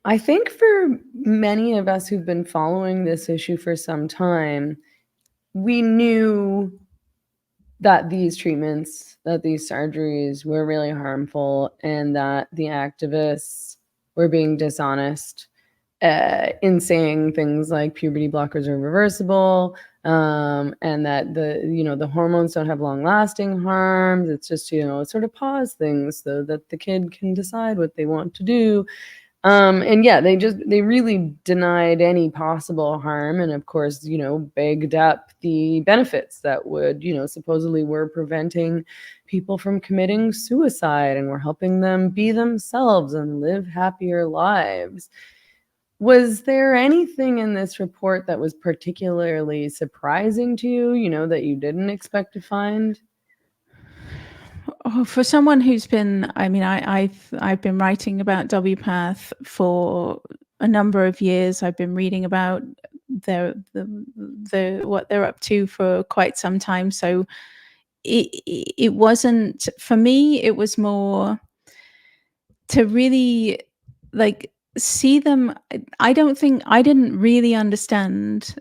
I think for many of us who've been following this issue for some time, we knew that these treatments, that these surgeries were really harmful, and that the activists were being dishonest in saying things like puberty blockers are reversible, and that the hormones don't have long lasting harms. It's just, sort of pause things so that the kid can decide what they want to do. And yeah, they really denied any possible harm, and of course, begged up the benefits that would, supposedly were preventing people from committing suicide and were helping them be themselves and live happier lives. Was there anything in this report that was particularly surprising to you, that you didn't expect to find? Oh, for someone who's been, I mean, I've been writing about WPATH for a number of years. I've been reading about the what they're up to for quite some time. So it wasn't, for me, it was more to really like see them. I didn't really understand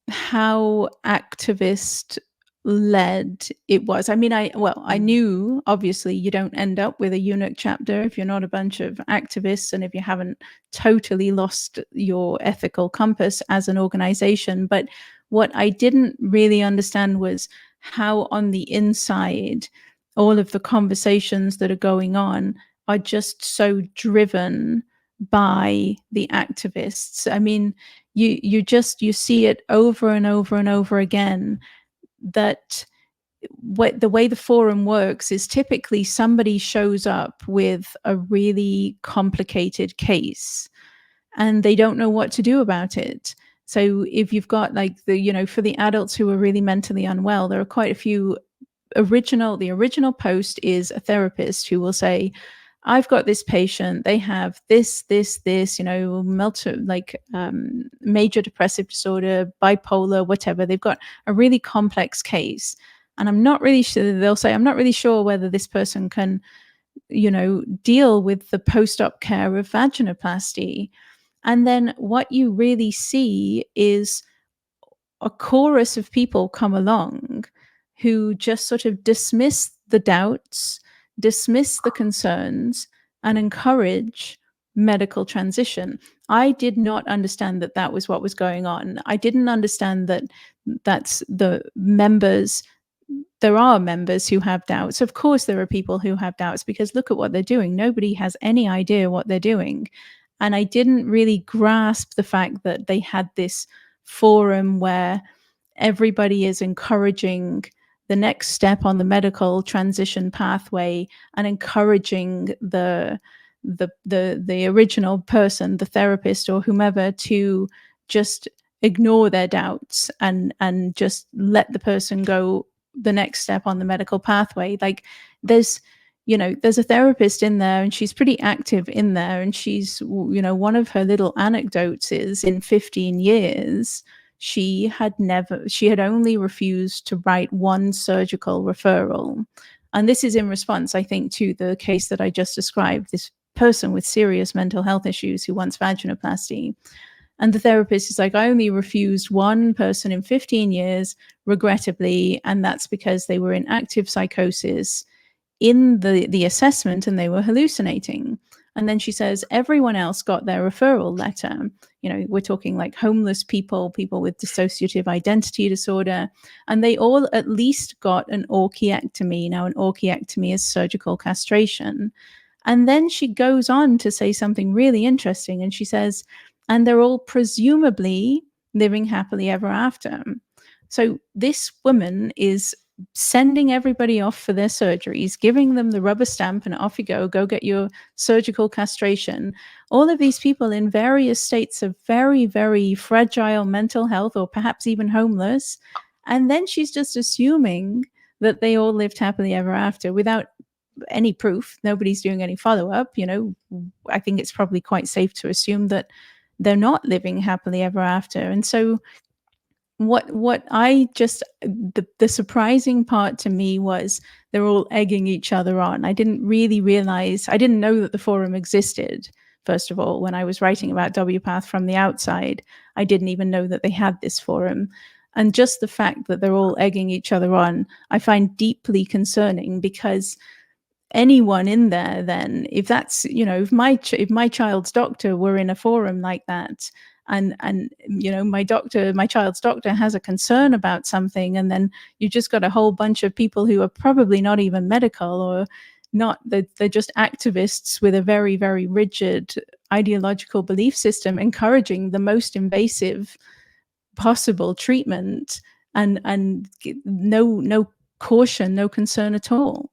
how activist led it was. I mean, I knew obviously you don't end up with a eunuch chapter if you're not a bunch of activists and if you haven't totally lost your ethical compass as an organization. But what I didn't really understand was how on the inside all of the conversations that are going on are just so driven by the activists. I mean, you see it over and over and over again that the way the forum works is typically somebody shows up with a really complicated case and they don't know what to do about it. So if you've got like for the adults who are really mentally unwell, there are quite a few the original post is a therapist who will say, I've got this patient, they have this, major depressive disorder, bipolar, whatever. They've got a really complex case. And I'm not really sure, they'll say, I'm not really sure whether this person can, deal with the post-op care of vaginoplasty. And then what you really see is a chorus of people come along who just sort of dismiss the doubts, dismiss the concerns, and encourage medical transition. I did not understand that that was what was going on. I didn't understand that that's the members. There are members who have doubts. Of course, there are people who have doubts because look at what they're doing. Nobody has any idea what they're doing. And I didn't really grasp the fact that they had this forum where everybody is encouraging the next step on the medical transition pathway and encouraging the original person, the therapist or whomever, to just ignore their doubts and just let the person go the next step on the medical pathway. Like there's a therapist in there and she's pretty active in there, and she's, one of her little anecdotes is in 15 years she had only refused to write one surgical referral. And this is in response, I think, to the case that I just described, this person with serious mental health issues who wants vaginoplasty. And the therapist is like, I only refused one person in 15 years, regrettably, and that's because they were in active psychosis in the assessment and they were hallucinating. And then she says, everyone else got their referral letter. We're talking like homeless people with dissociative identity disorder, and they all at least got an orchiectomy. Now, an orchiectomy is surgical castration. And then she goes on to say something really interesting. And she says, and they're all presumably living happily ever after. So this woman is sending everybody off for their surgeries, giving them the rubber stamp and off you go get your surgical castration. All of these people in various states of very, very fragile mental health, or perhaps even homeless. And then she's just assuming that they all lived happily ever after without any proof. Nobody's doing any follow-up. I think it's probably quite safe to assume that they're not living happily ever after. And so what I just, the surprising part to me was they're all egging each other on. I didn't really realize, I didn't know that the forum existed, first of all. When I was writing about WPATH from the outside, I didn't even know that they had this forum. And just the fact that they're all egging each other on, I find deeply concerning, because anyone in there, then, if that's, if my child's doctor were in a forum like that, and my child's doctor has a concern about something, and then you just got a whole bunch of people who are probably not even medical, or not, they're just activists with a very, very rigid ideological belief system, encouraging the most invasive possible treatment, and no caution, no concern at all.